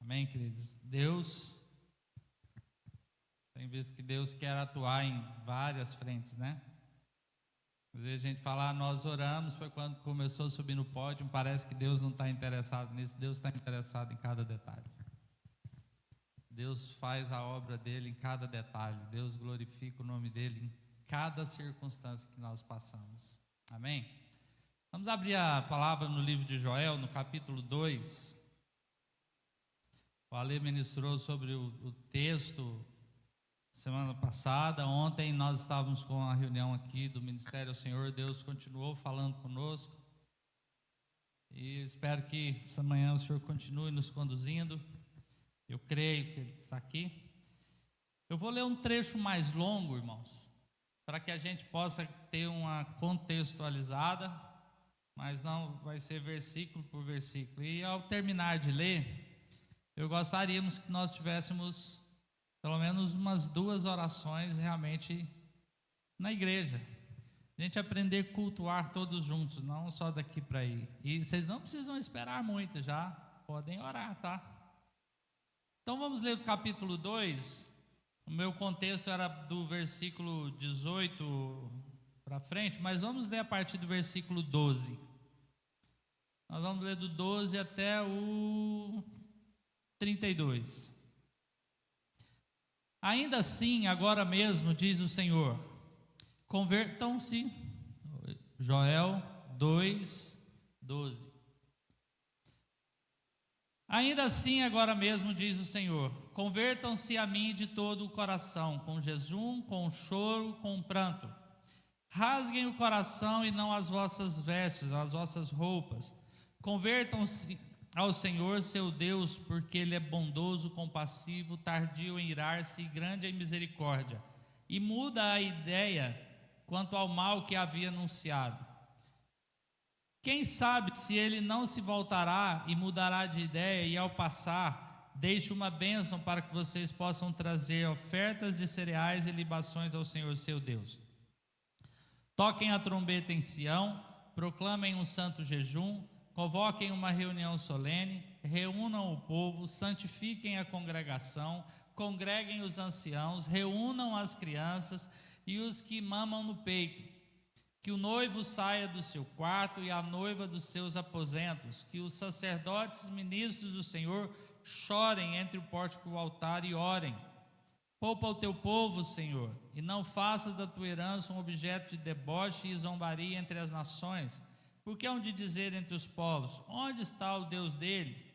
Amém, queridos? Deus, tem visto que Deus quer atuar em várias frentes, né? Às vezes a gente fala, nós oramos, foi quando começou a subir no pódio, parece que Deus não está interessado nisso, Deus está interessado em cada detalhe. Deus faz a obra dele em cada detalhe, Deus glorifica o nome dele em cada circunstância que nós passamos. Amém? Vamos abrir a palavra no livro de Joel, no capítulo 2. O Ale ministrou sobre o texto semana passada. Ontem nós estávamos com a reunião aqui do Ministério ao Senhor. Deus continuou falando conosco. E espero que essa manhã o Senhor continue nos conduzindo. Eu creio que Ele está aqui. Eu vou ler um trecho mais longo, irmãos, para que a gente possa ter uma contextualizada, mas não vai ser versículo por versículo. E ao terminar de ler, eu gostaríamos que nós tivéssemos pelo menos umas 2 orações realmente na igreja. A gente aprender a cultuar todos juntos, não só daqui para aí. E vocês não precisam esperar muito, já podem orar, tá? Então vamos ler o capítulo 2. O meu contexto era do versículo 18 para frente, mas vamos ler a partir do versículo 12. Nós vamos ler do 12 até o 32. Ainda assim, agora mesmo, diz o Senhor, convertam-se, Joel 2, 12. Ainda assim, agora mesmo, diz o Senhor, convertam-se a mim de todo o coração, com jejum, com choro, com pranto. Rasguem o coração e não as vossas vestes, as vossas roupas. Convertam-se ao Senhor seu Deus, porque Ele é bondoso, compassivo, tardio em irar-se e grande em misericórdia, e muda a ideia quanto ao mal que havia anunciado. Quem sabe se Ele não se voltará e mudará de ideia, e ao passar, deixe uma bênção para que vocês possam trazer ofertas de cereais e libações ao Senhor seu Deus. Toquem a trombeta em Sião, proclamem um santo jejum, convoquem uma reunião solene, reúnam o povo, santifiquem a congregação, congreguem os anciãos, reúnam as crianças e os que mamam no peito. Que o noivo saia do seu quarto e a noiva dos seus aposentos, que os sacerdotes ministros do Senhor chorem entre o pórtico e o altar e orem. Poupa o teu povo, Senhor, e não faças da tua herança um objeto de deboche e zombaria entre as nações, porque hão de dizer entre os povos, onde está o Deus deles?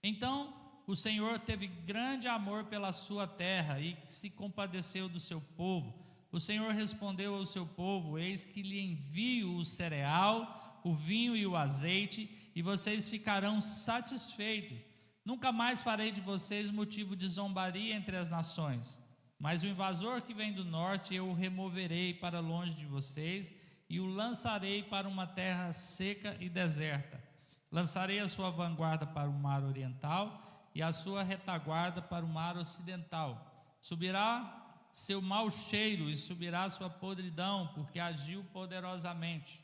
Então o Senhor teve grande amor pela sua terra e se compadeceu do seu povo. O Senhor respondeu ao seu povo, eis que lhe envio o cereal, o vinho e o azeite, e vocês ficarão satisfeitos. Nunca mais farei de vocês motivo de zombaria entre as nações. Mas o invasor que vem do norte eu o removerei para longe de vocês e o lançarei para uma terra seca e deserta. Lançarei a sua vanguarda para o mar oriental e a sua retaguarda para o mar ocidental. Subirá seu mau cheiro e subirá sua podridão, porque agiu poderosamente.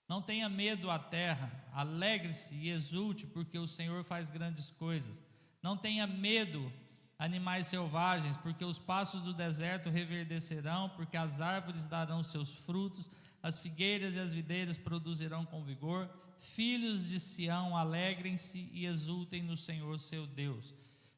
Não tenha medo a terra, alegre-se e exulte, porque o Senhor faz grandes coisas. Não tenha medo, animais selvagens, porque os passos do deserto reverdecerão, porque as árvores darão seus frutos, as figueiras e as videiras produzirão com vigor. Filhos de Sião, alegrem-se e exultem no Senhor seu Deus.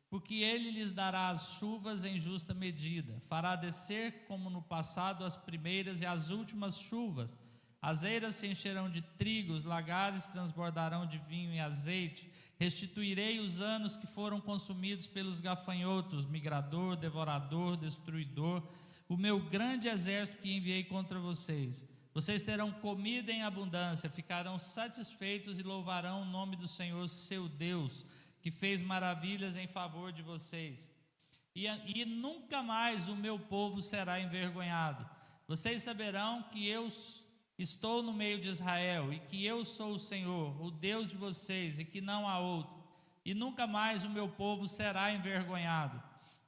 Porque Ele lhes dará as chuvas em justa medida, fará descer como no passado as primeiras e as últimas chuvas. As eiras se encherão de trigo, os lagares transbordarão de vinho e azeite. Restituirei os anos que foram consumidos pelos gafanhotos, migrador, devorador, destruidor, o meu grande exército que enviei contra vocês. Vocês terão comida em abundância, ficarão satisfeitos e louvarão o nome do Senhor seu Deus, que fez maravilhas em favor de vocês. E nunca mais o meu povo será envergonhado. Vocês saberão que eu estou no meio de Israel, e que eu sou o Senhor, o Deus de vocês, e que não há outro. E nunca mais o meu povo será envergonhado.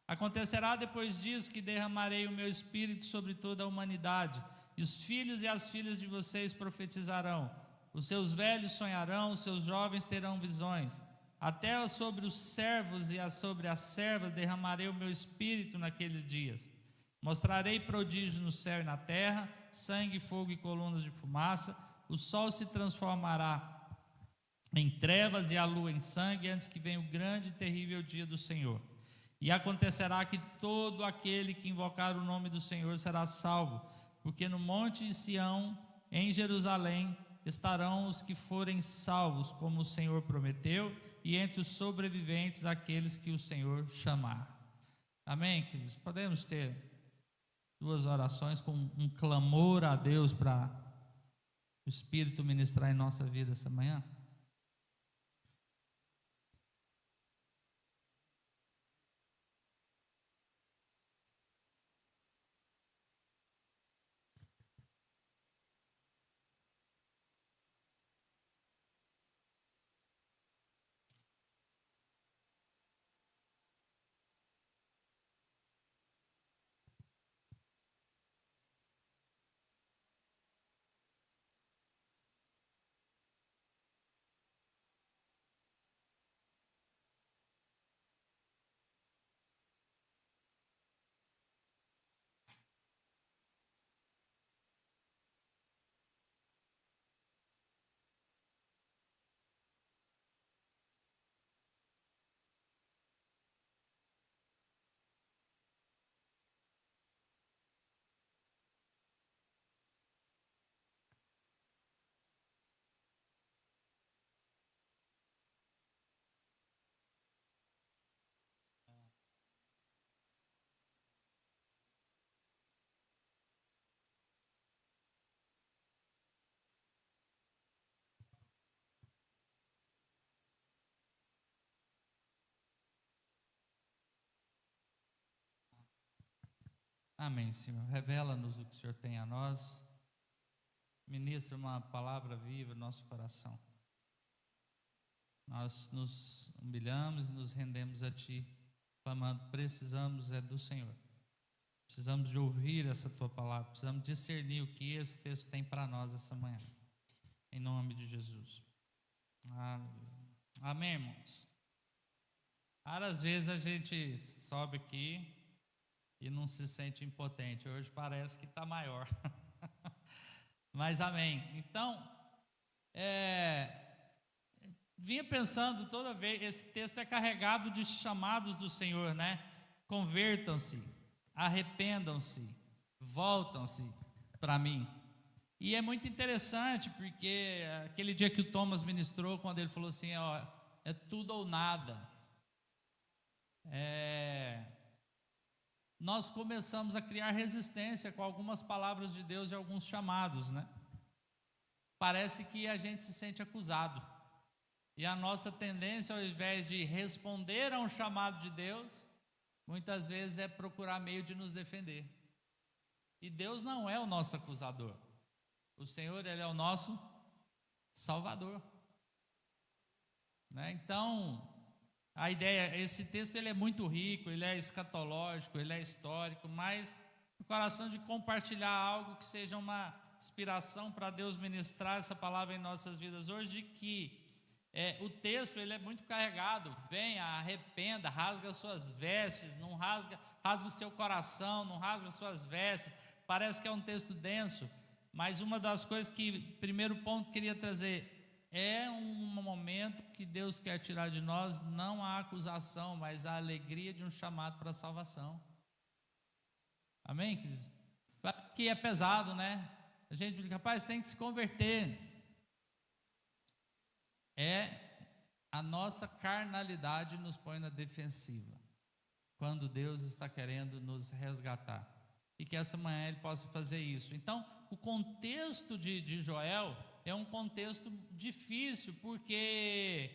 Acontecerá depois disso que derramarei o meu espírito sobre toda a humanidade, e os filhos e as filhas de vocês profetizarão. Os seus velhos sonharão, os seus jovens terão visões. Até sobre os servos e sobre as servas derramarei o meu espírito naqueles dias. Mostrarei prodígio no céu e na terra, sangue, fogo e colunas de fumaça. O sol se transformará em trevas e a lua em sangue, antes que venha o grande e terrível dia do Senhor. E acontecerá que todo aquele que invocar o nome do Senhor será salvo, porque no monte de Sião, em Jerusalém, estarão os que forem salvos, como o Senhor prometeu, e entre os sobreviventes aqueles que o Senhor chamar. Amém, queridos? Podemos ter duas orações com um clamor a Deus para o Espírito ministrar em nossa vida essa manhã? Amém, Senhor. Revela-nos o que o Senhor tem a nós. Ministra uma palavra viva no nosso coração. Nós nos humilhamos e nos rendemos a Ti, clamando, precisamos do Senhor. Precisamos de ouvir essa Tua palavra, precisamos discernir o que esse texto tem para nós essa manhã. Em nome de Jesus. Amém, irmãos? Várias vezes a gente sobe aqui e não se sente impotente. Hoje parece que está maior. Mas amém. Então, vinha pensando toda vez, esse texto é carregado de chamados do Senhor, né? Convertam-se, arrependam-se, voltam-se para mim. E é muito interessante, porque aquele dia que o Thomas ministrou, quando ele falou assim, ó, é tudo ou nada. Nós começamos a criar resistência com algumas palavras de Deus e alguns chamados, né? Parece que a gente se sente acusado. E a nossa tendência, ao invés de responder a um chamado de Deus, muitas vezes é procurar meio de nos defender. E Deus não é o nosso acusador. O Senhor, Ele é o nosso Salvador, né? Então, a ideia, esse texto ele é muito rico, ele é escatológico, ele é histórico, mas no coração de compartilhar algo que seja uma inspiração para Deus ministrar essa palavra em nossas vidas hoje, que o texto ele é muito carregado. Venha, arrependa, rasga suas vestes, não rasga o seu coração, não rasga suas vestes. Parece que é um texto denso, mas uma das coisas que, primeiro ponto, queria trazer, é um momento que Deus quer tirar de nós, não a acusação, mas a alegria de um chamado para a salvação. Amém, queridos? Que é pesado, né? A gente diz, rapaz, tem que se converter. A nossa carnalidade nos põe na defensiva, quando Deus está querendo nos resgatar. E que essa manhã Ele possa fazer isso. Então, o contexto de Joel é um contexto difícil, porque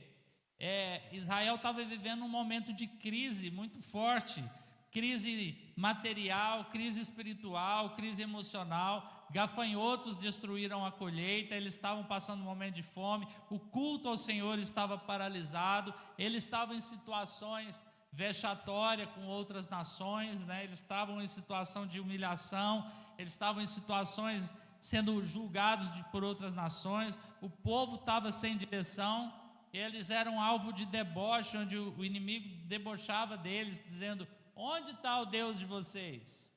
Israel estava vivendo um momento de crise muito forte, crise material, crise espiritual, crise emocional, gafanhotos destruíram a colheita, eles estavam passando um momento de fome, o culto ao Senhor estava paralisado, eles estavam em situações vexatórias com outras nações, né? Eles estavam em situação de humilhação, eles estavam em situações sendo julgados por outras nações, o povo estava sem direção, eles eram alvo de deboche, onde o inimigo debochava deles, dizendo: onde está o Deus de vocês?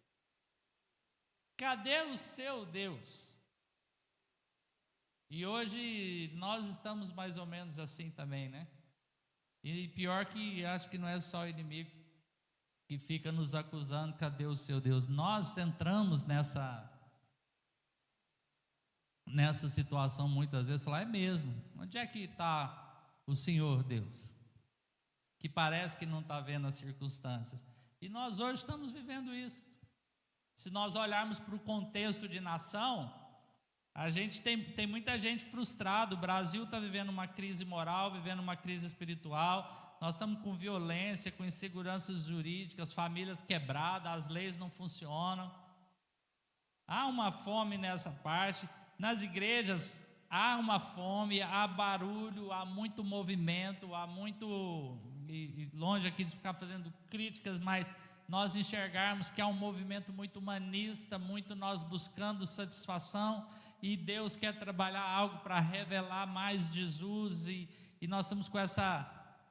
Cadê o seu Deus? E hoje nós estamos mais ou menos assim também, né? E pior que acho que não é só o inimigo que fica nos acusando: cadê o seu Deus? Nós entramos nessa situação muitas vezes, falar: é mesmo, onde é que está o Senhor Deus? Que parece que não está vendo as circunstâncias. E nós hoje estamos vivendo isso. Se nós olharmos para o contexto de nação, a gente tem muita gente frustrada. O Brasil está vivendo uma crise moral, vivendo uma crise espiritual. Nós estamos com violência, com inseguranças jurídicas, famílias quebradas, as leis não funcionam. Há uma fome nessa parte. Nas igrejas há uma fome, há barulho, há muito movimento, há muito, e longe aqui de ficar fazendo críticas, mas nós enxergarmos que há um movimento muito humanista, muito nós buscando satisfação, e Deus quer trabalhar algo para revelar mais Jesus, e nós estamos com essa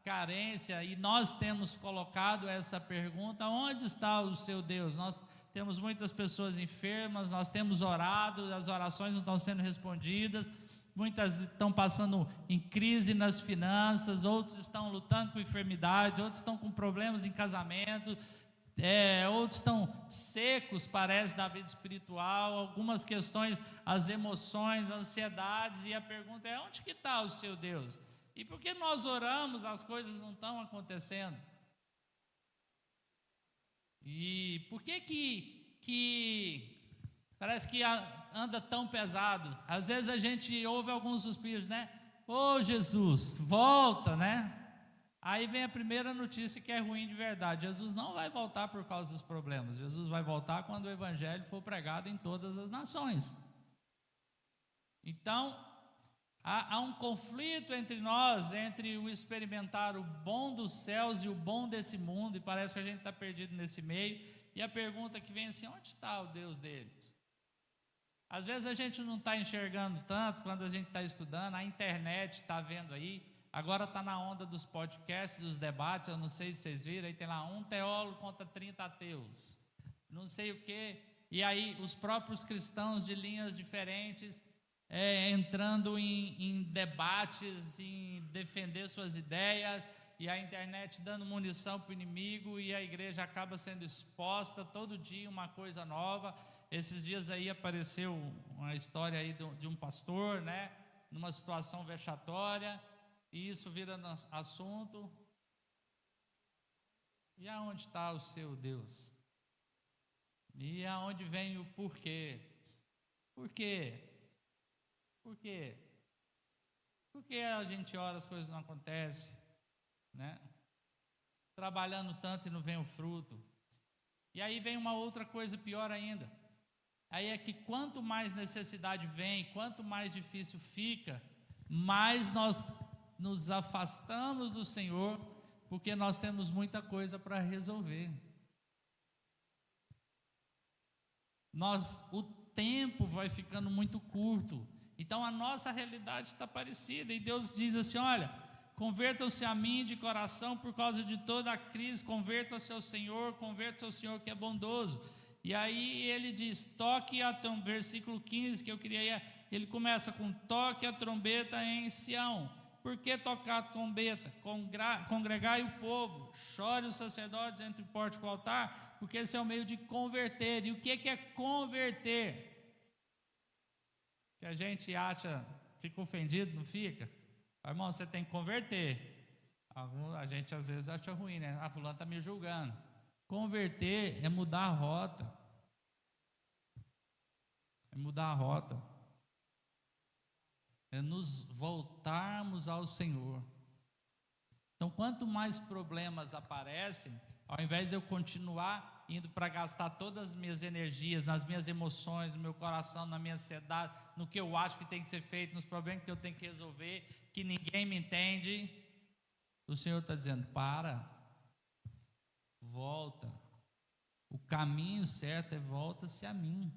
carência, e nós temos colocado essa pergunta: onde está o seu Deus? Nós temos muitas pessoas enfermas, nós temos orado, as orações não estão sendo respondidas, muitas estão passando em crise nas finanças, outros estão lutando com enfermidade, outros estão com problemas em casamento, outros estão secos, parece, da vida espiritual, algumas questões, as emoções, ansiedades, e a pergunta é: onde que está o seu Deus? E por que nós oramos, as coisas não estão acontecendo? E por que parece que anda tão pesado? Às vezes a gente ouve alguns suspiros, né? Ô Jesus, volta, né? Aí vem a primeira notícia que é ruim de verdade: Jesus não vai voltar por causa dos problemas. Jesus vai voltar quando o evangelho for pregado em todas as nações. Então, há um conflito entre nós, entre o experimentar o bom dos céus e o bom desse mundo, e parece que a gente está perdido nesse meio. E a pergunta que vem é assim: onde está o Deus deles? Às vezes a gente não está enxergando tanto quando a gente está estudando, a internet está vendo aí, agora está na onda dos podcasts, dos debates, eu não sei se vocês viram, aí tem lá um teólogo contra 30 ateus, não sei o quê, e aí os próprios cristãos de linhas diferentes entrando em debates, em defender suas ideias, e a internet dando munição para o inimigo, e a igreja acaba sendo exposta todo dia uma coisa nova. Esses dias aí apareceu uma história aí de um pastor, né, numa situação vexatória, e isso vira assunto. E aonde está o seu Deus? E aonde vem o porquê? Por quê? Por quê? Por que a gente ora, as coisas não acontecem, né? Trabalhando tanto e não vem o fruto. E aí vem uma outra coisa pior ainda. Aí é que quanto mais necessidade vem, quanto mais difícil fica, mais nós nos afastamos do Senhor, porque nós temos muita coisa para resolver. O tempo vai ficando muito curto. Então a nossa realidade está parecida, e Deus diz assim: olha, convertam-se a mim de coração por causa de toda a crise, convertam-se ao Senhor, convertam-se ao Senhor que é bondoso. E aí ele diz: toque a trombeta, versículo 15 que eu queria, ele começa com: toque a trombeta em Sião. Por que tocar a trombeta? Congregai o povo, chore os sacerdotes entre o pórtico e o altar, porque esse é o meio de converter. E o que é converter? Que a gente acha, fica ofendido, não fica? Irmão, você tem que converter. A gente às vezes acha ruim, né? Ah, fulano está me julgando. Converter é mudar a rota. É mudar a rota. É nos voltarmos ao Senhor. Então, quanto mais problemas aparecem, ao invés de eu continuar indo para gastar todas as minhas energias, nas minhas emoções, no meu coração, na minha ansiedade, no que eu acho que tem que ser feito, nos problemas que eu tenho que resolver, que ninguém me entende, o Senhor está dizendo: para, volta. O caminho certo é: volta-se a mim.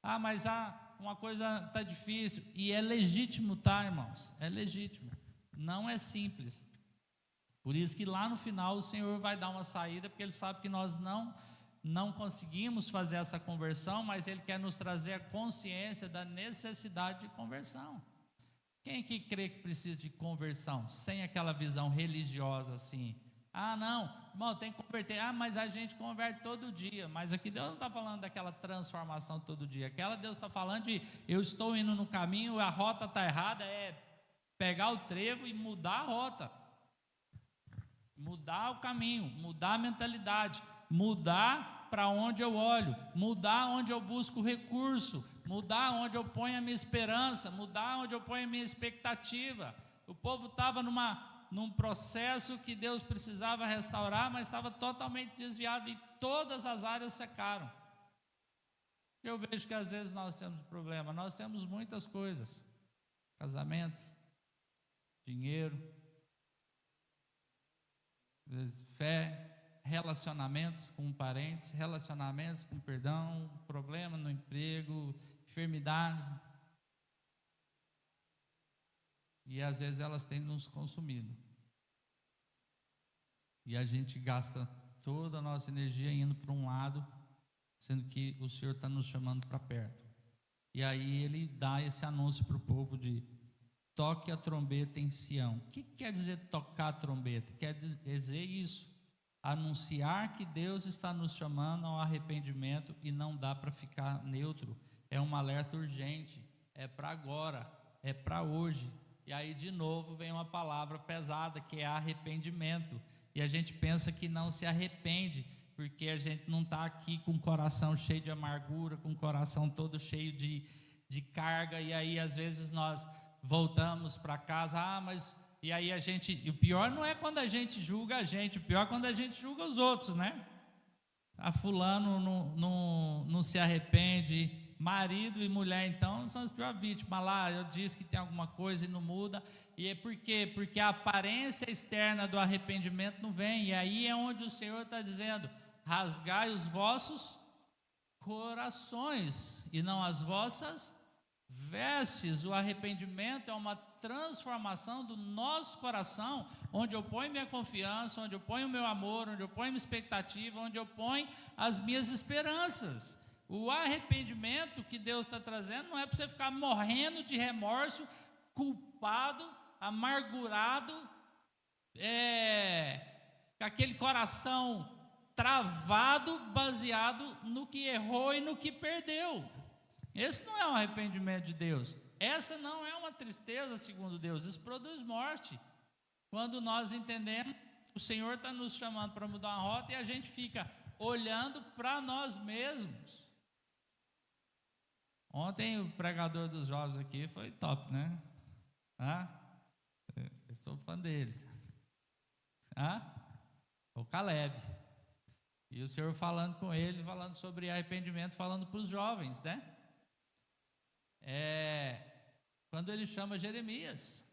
Ah, mas uma coisa está difícil. E é legítimo, tá, irmãos? É legítimo. Não é simples. Por isso que lá no final o Senhor vai dar uma saída, porque Ele sabe que nós não conseguimos fazer essa conversão, mas Ele quer nos trazer a consciência da necessidade de conversão. Quem que crê que precisa de conversão, sem aquela visão religiosa assim? Ah, não, irmão, tem que converter. Ah, mas a gente converte todo dia. Mas aqui Deus não está falando daquela transformação todo dia. Aquela Deus está falando de eu estou indo no caminho, a rota está errada, é pegar o trevo e mudar a rota. Mudar o caminho, mudar a mentalidade, mudar para onde eu olho, mudar onde eu busco recurso, mudar onde eu ponho a minha esperança, mudar onde eu ponho a minha expectativa. O povo estava num processo que Deus precisava restaurar, mas estava totalmente desviado e todas as áreas secaram. Eu vejo que às vezes nós temos problema, nós temos muitas coisas: casamento, dinheiro, fé, relacionamentos com parentes, relacionamentos com perdão, problema no emprego, enfermidade. E às vezes elas têm nos consumido. E a gente gasta toda a nossa energia indo para um lado, sendo que o Senhor está nos chamando para perto. E aí Ele dá esse anúncio para o povo de: toque a trombeta em Sião. O que quer dizer tocar a trombeta? Quer dizer isso: anunciar que Deus está nos chamando ao arrependimento, e não dá para ficar neutro. É um alerta urgente, é para agora, é para hoje. E aí de novo vem uma palavra pesada, que é arrependimento. E a gente pensa que não se arrepende, porque a gente não está aqui com o coração cheio de amargura, com o coração todo cheio de carga. E aí às vezes nós voltamos para casa, mas... E aí e o pior não é quando a gente julga a gente, o pior é quando a gente julga os outros, né? A fulano não se arrepende. Marido e mulher, então, são as piores vítimas. Lá eu disse que tem alguma coisa e não muda. E é por quê? Porque a aparência externa do arrependimento não vem. E aí é onde o Senhor está dizendo: rasgai os vossos corações e não as vossas vestes. O arrependimento é uma transformação do nosso coração, onde eu ponho minha confiança, onde eu ponho o meu amor, onde eu ponho minha expectativa, onde eu ponho as minhas esperanças. O arrependimento que Deus está trazendo não é para você ficar morrendo de remorso, culpado, amargurado, com aquele coração travado, baseado no que errou e no que perdeu. Esse não é um arrependimento de Deus. Essa não é uma tristeza segundo Deus. Isso produz morte. Quando nós entendemos, o Senhor está nos chamando para mudar uma rota e a gente fica olhando para nós mesmos. Ontem o pregador dos jovens aqui foi top, né? Eu sou fã deles. O Caleb. E o Senhor falando com ele, falando sobre arrependimento, falando para os jovens, né? Quando ele chama Jeremias,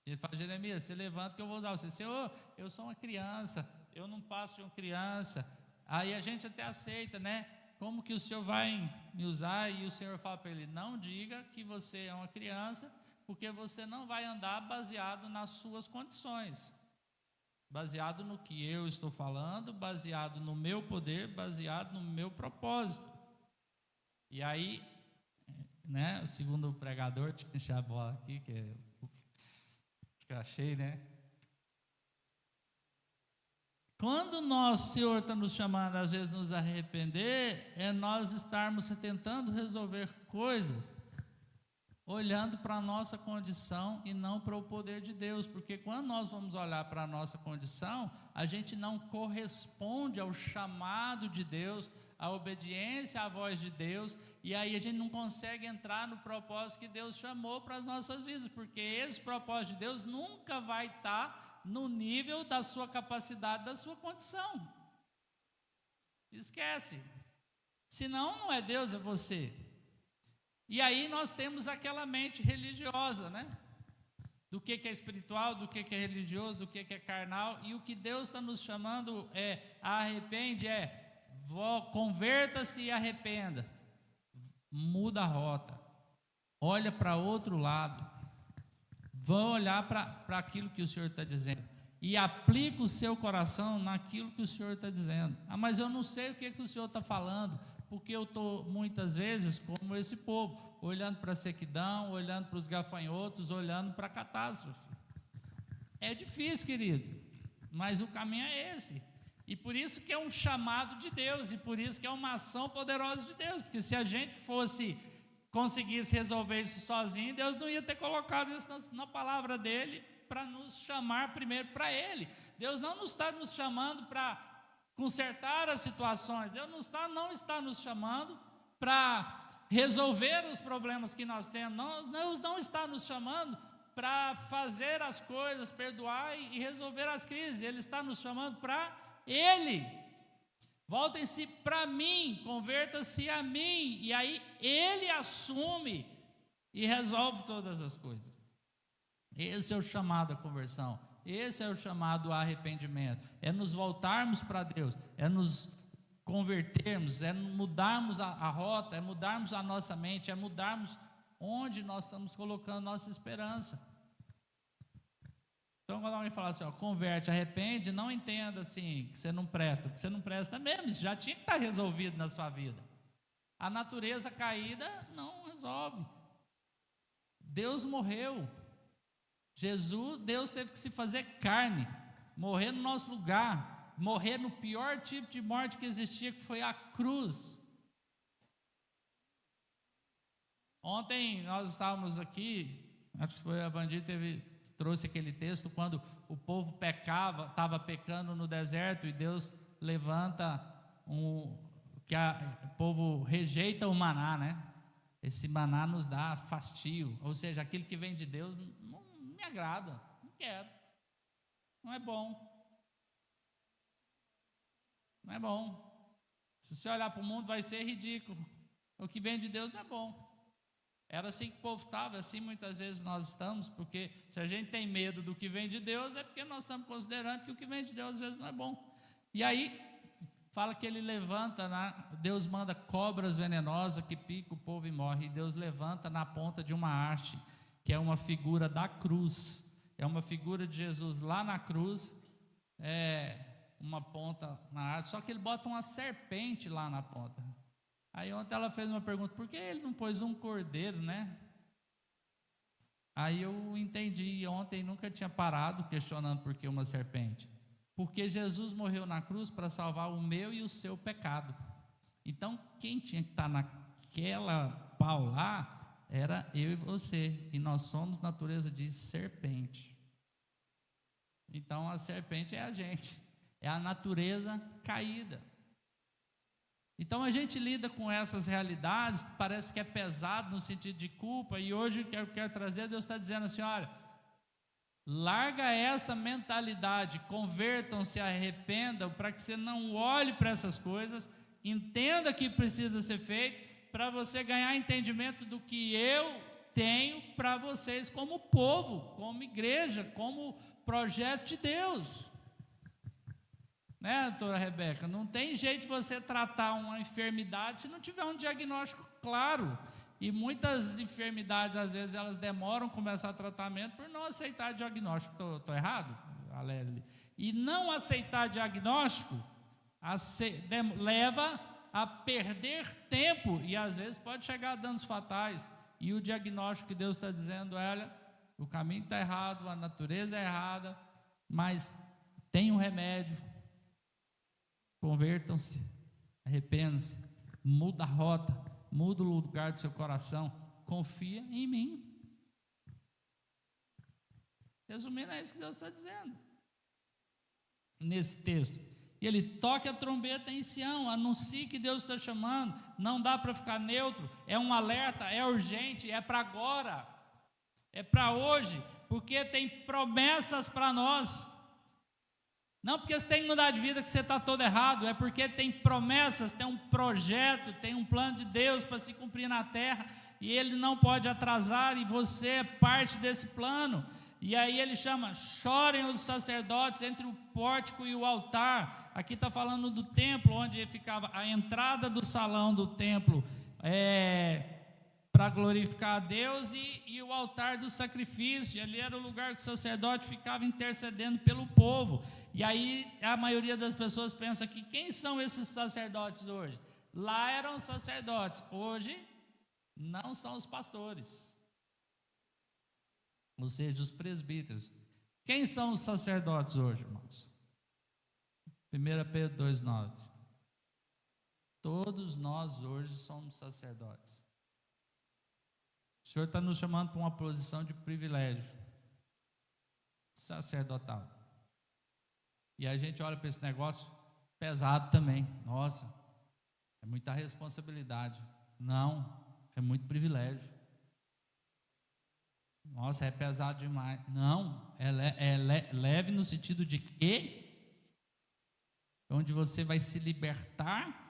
ele fala: Jeremias, você levanta que eu vou usar você. Senhor, eu sou uma criança, eu não passo de uma criança. Aí a gente até aceita, né? Como que o Senhor vai me usar? E o Senhor fala para ele: não diga que você é uma criança, porque você não vai andar baseado nas suas condições, baseado no que eu estou falando, baseado no meu poder, baseado no meu propósito. E aí, né, o segundo pregador, deixa eu encher a bola aqui, que eu achei, né? Quando o Senhor está nos chamando, às vezes, nos arrepender, é nós estarmos tentando resolver coisas olhando para a nossa condição e não para o poder de Deus, porque quando nós vamos olhar para a nossa condição, a gente não corresponde ao chamado de Deus, à obediência à voz de Deus, e aí a gente não consegue entrar no propósito que Deus chamou para as nossas vidas, porque esse propósito de Deus nunca vai estar no nível da sua capacidade, da sua condição. Esquece. Senão não é Deus, é você. E aí nós temos aquela mente religiosa, né? Do que é espiritual, do que é religioso, do que é carnal. E o que Deus está nos chamando converta-se e arrependa. muda a rota, olha para outro lado, vão olhar para aquilo que o Senhor está dizendo e aplica o seu coração naquilo que o Senhor está dizendo. Ah, mas eu não sei o que o Senhor está falando, porque eu estou muitas vezes como esse povo, olhando para a sequidão, olhando para os gafanhotos, olhando para a catástrofe. É difícil, querido, mas o caminho é esse. E por isso que é um chamado de Deus, e por isso que é uma ação poderosa de Deus, porque se a gente conseguisse resolver isso sozinho, Deus não ia ter colocado isso na palavra dele para nos chamar primeiro para ele. Deus não está nos chamando para consertar as situações, Deus não está nos chamando para resolver os problemas que nós temos, Deus não está nos chamando para fazer as coisas, perdoar e resolver as crises, Ele está nos chamando para Ele. Voltem-se para mim, converta-se a mim, e aí Ele assume e resolve todas as coisas. Esse é o chamado à conversão, esse é o chamado ao arrependimento, é nos voltarmos para Deus, é nos convertermos, é mudarmos a rota, é mudarmos a nossa mente, é mudarmos onde nós estamos colocando nossa esperança. Então, quando alguém fala assim, ó, converte, arrepende, não entenda assim, que você não presta, porque você não presta mesmo, isso já tinha que estar resolvido na sua vida. A natureza caída não resolve. Deus morreu. Deus teve que se fazer carne, morrer no nosso lugar, morrer no pior tipo de morte que existia, que foi a cruz. Ontem nós estávamos aqui, acho que foi a Vandir trouxe aquele texto, quando o povo estava pecando no deserto, e Deus levanta o povo rejeita o maná, né? Esse maná nos dá fastio, ou seja, aquilo que vem de Deus não me agrada, não quero, não é bom, não é bom. Se você olhar para o mundo vai ser ridículo, o que vem de Deus não é bom. Era assim que o povo estava, assim muitas vezes nós estamos, porque se a gente tem medo do que vem de Deus, é porque nós estamos considerando que o que vem de Deus às vezes não é bom. E aí, fala que ele levanta, Deus manda cobras venenosas que picam o povo e morre, e Deus levanta na ponta de uma haste, que é uma figura da cruz, é uma figura de Jesus lá na cruz, uma ponta na haste, só que ele bota uma serpente lá na ponta. Aí ontem ela fez uma pergunta, por que ele não pôs um cordeiro, né? Aí eu entendi, ontem nunca tinha parado questionando por que uma serpente. Porque Jesus morreu na cruz para salvar o meu e o seu pecado. Então quem tinha que estar naquela pau lá, era eu e você, e nós somos natureza de serpente. Então a serpente é a gente, é a natureza caída. Então a gente lida com essas realidades, parece que é pesado no sentido de culpa, e hoje o que eu quero trazer, Deus está dizendo assim, olha, larga essa mentalidade, convertam-se, arrependam, para que você não olhe para essas coisas, entenda que precisa ser feito, para você ganhar entendimento do que eu tenho para vocês como povo, como igreja, como projeto de Deus. Né, doutora Rebeca? Não tem jeito de você tratar uma enfermidade se não tiver um diagnóstico claro. E muitas enfermidades, às vezes, elas demoram a começar tratamento por não aceitar diagnóstico. Estou errado, Alélia? E não aceitar diagnóstico leva a perder tempo e, às vezes, pode chegar a danos fatais. E o diagnóstico que Deus está dizendo, olha, o caminho está errado, a natureza é errada, mas tem um remédio. Convertam-se, arrependam-se, muda a rota, muda o lugar do seu coração, confia em mim. Resumindo, é isso que Deus está dizendo nesse texto. E ele toca a trombeta em Sião, anuncie que Deus está chamando, não dá para ficar neutro, é um alerta, é urgente, é para agora, é para hoje, porque tem promessas para nós. Não porque você tem que mudar de vida que você está todo errado, é porque tem promessas, tem um projeto, tem um plano de Deus para se cumprir na terra, e ele não pode atrasar, e você é parte desse plano. E aí ele chama, chorem os sacerdotes entre o pórtico e o altar. Aqui está falando do templo, onde ficava a entrada do salão do templo, para glorificar a Deus, e o altar do sacrifício. Ali era o lugar que o sacerdote ficava intercedendo pelo povo. E aí a maioria das pessoas pensa que quem são esses sacerdotes hoje? Lá eram os sacerdotes, hoje não são os pastores, ou seja, os presbíteros. Quem são os sacerdotes hoje, irmãos? 1 Pedro 2,9. Todos nós hoje somos sacerdotes. O Senhor está nos chamando para uma posição de privilégio sacerdotal. E a gente olha para esse negócio pesado também. Nossa, é muita responsabilidade. Não, é muito privilégio. Nossa, é pesado demais. Não, é leve no sentido de que onde você vai se libertar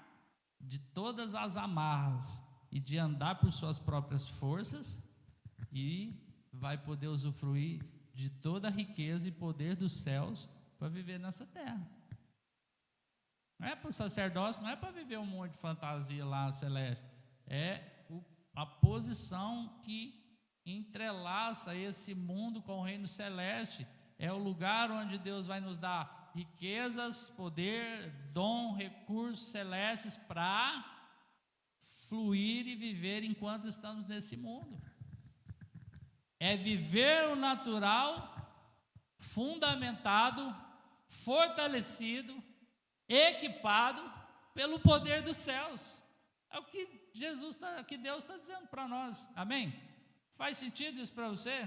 de todas as amarras e de andar por suas próprias forças, e vai poder usufruir de toda a riqueza e poder dos céus para viver nessa terra. Não é para o sacerdócio, não é para viver um monte de fantasia lá celeste, a posição que entrelaça esse mundo com o reino celeste. É o lugar onde Deus vai nos dar riquezas, poder, dom, recursos celestes para fluir e viver enquanto estamos nesse mundo. É viver o natural, fundamentado, fortalecido, equipado pelo poder dos céus. É o que que Deus está dizendo para nós. Amém? Faz sentido isso para você?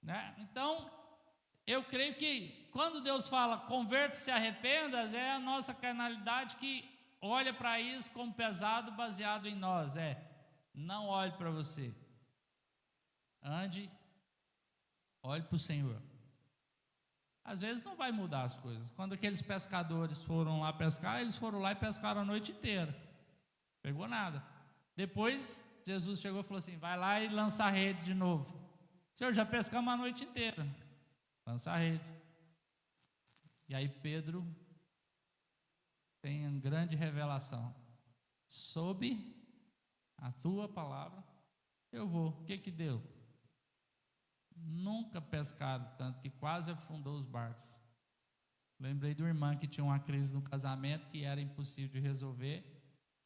Né? Então, eu creio que quando Deus fala converta-se e arrependas, é a nossa carnalidade que olha para isso como pesado, baseado em nós. Não olhe para você. Olhe para o Senhor. Às vezes não vai mudar as coisas. Quando aqueles pescadores foram lá pescar, eles foram lá e pescaram a noite inteira. Pegou nada. Depois, Jesus chegou e falou assim: vai lá e lança a rede de novo. Senhor, já pescamos a noite inteira. Lança a rede. E aí Pedro tem uma grande revelação. Sob a tua palavra, eu vou. O que deu? Nunca pescaram tanto que quase afundou os barcos. Lembrei do irmão que tinha uma crise no casamento que era impossível de resolver,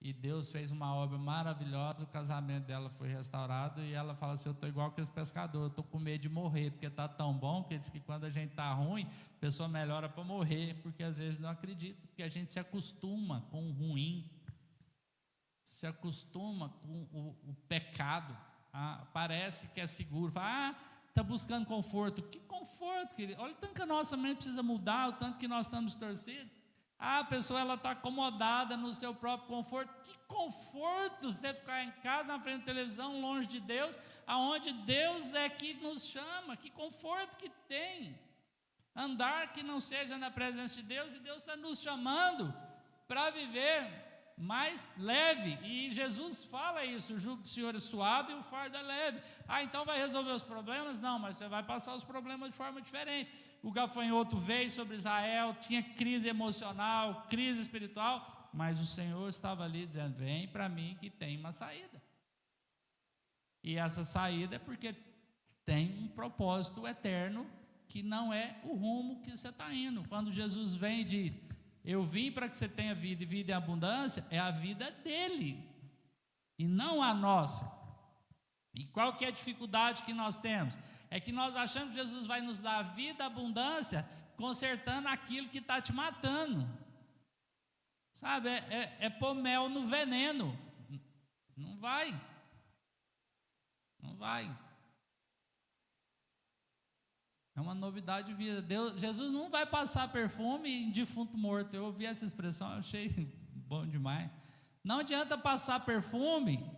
e Deus fez uma obra maravilhosa. O casamento dela foi restaurado, e ela fala assim: eu estou igual que esse pescador, eu estou com medo de morrer, porque está tão bom, que diz que quando a gente está ruim, a pessoa melhora para morrer, porque às vezes não acredita, porque a gente se acostuma com o ruim, se acostuma com o pecado. Parece que é seguro, fala: está buscando conforto. Que conforto, querido? Olha o tanto que a nossa mente precisa mudar, o tanto que nós estamos torcidos. A pessoa está acomodada no seu próprio conforto. Que conforto você ficar em casa, na frente da televisão, longe de Deus, aonde Deus é que nos chama. Que conforto que tem andar que não seja na presença de Deus, e Deus está nos chamando para viver mais leve. E Jesus fala isso: o jugo do Senhor é suave e o fardo é leve. Então vai resolver os problemas? Não, mas você vai passar os problemas de forma diferente. O gafanhoto veio sobre Israel, tinha crise emocional, crise espiritual, mas o Senhor estava ali dizendo: vem para mim que tem uma saída. E essa saída é porque tem um propósito eterno, que não é o rumo que você está indo. Quando Jesus vem e diz: eu vim para que você tenha vida e vida em abundância, é a vida dele e não a nossa. E qual que é a dificuldade que nós temos? É que nós achamos que Jesus vai nos dar vida, abundância, consertando aquilo que está te matando. Sabe, é pôr mel no veneno. Não vai. Não vai. É uma novidade de vida. Jesus não vai passar perfume em defunto morto. Eu ouvi essa expressão, eu achei bom demais. Não adianta passar perfume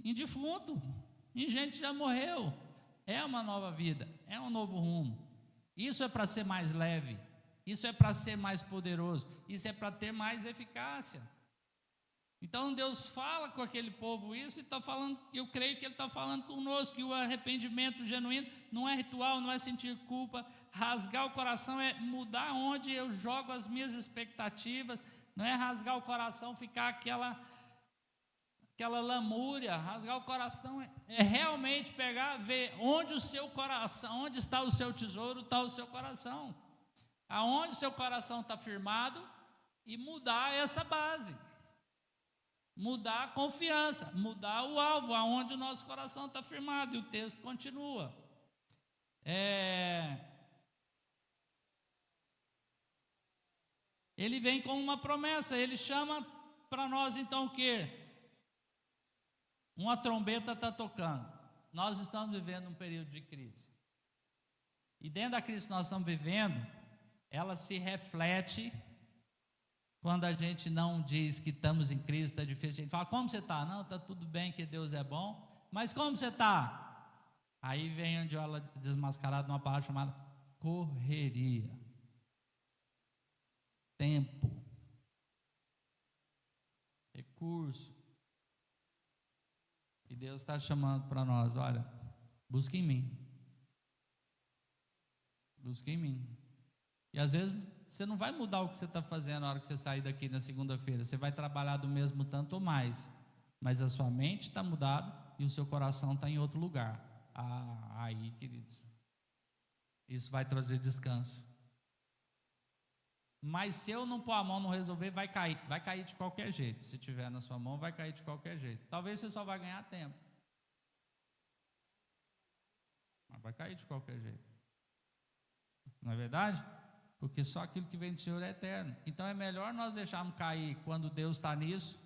em defunto, em gente que já morreu. É uma nova vida, é um novo rumo. Isso é para ser mais leve, isso é para ser mais poderoso, isso é para ter mais eficácia. Então Deus fala com aquele povo isso, e está falando, eu creio que Ele está falando conosco, que o arrependimento genuíno não é ritual, não é sentir culpa. Rasgar o coração é mudar onde eu jogo as minhas expectativas. Não é rasgar o coração, ficar aquela lamúria. Rasgar o coração é realmente pegar, ver onde o seu coração, onde está o seu tesouro, está o seu coração. Aonde o seu coração está firmado e mudar essa base. Mudar a confiança, mudar o alvo, aonde o nosso coração está firmado. E o texto continua. Ele vem com uma promessa, ele chama para nós então o quê? Uma trombeta está tocando. Nós estamos vivendo um período de crise. E dentro da crise que nós estamos vivendo, ela se reflete quando a gente não diz que estamos em crise, está difícil. A gente fala, como você está? Não, está tudo bem, que Deus é bom. Mas como você está? Aí vem a Andiola desmascarada numa palavra chamada correria. Tempo. Recurso. E Deus está chamando para nós, olha, busca em mim. Busca em mim. E às vezes você não vai mudar o que você está fazendo na hora que você sair daqui na segunda-feira. Você vai trabalhar do mesmo tanto ou mais. Mas a sua mente está mudada e o seu coração está em outro lugar. Aí, queridos, isso vai trazer descanso. Mas se eu não pôr a mão, não resolver, vai cair de qualquer jeito. Se tiver na sua mão, vai cair de qualquer jeito. Talvez você só vai ganhar tempo, mas vai cair de qualquer jeito. Não é verdade? Porque só aquilo que vem do Senhor é eterno. Então é melhor nós deixarmos cair quando Deus está nisso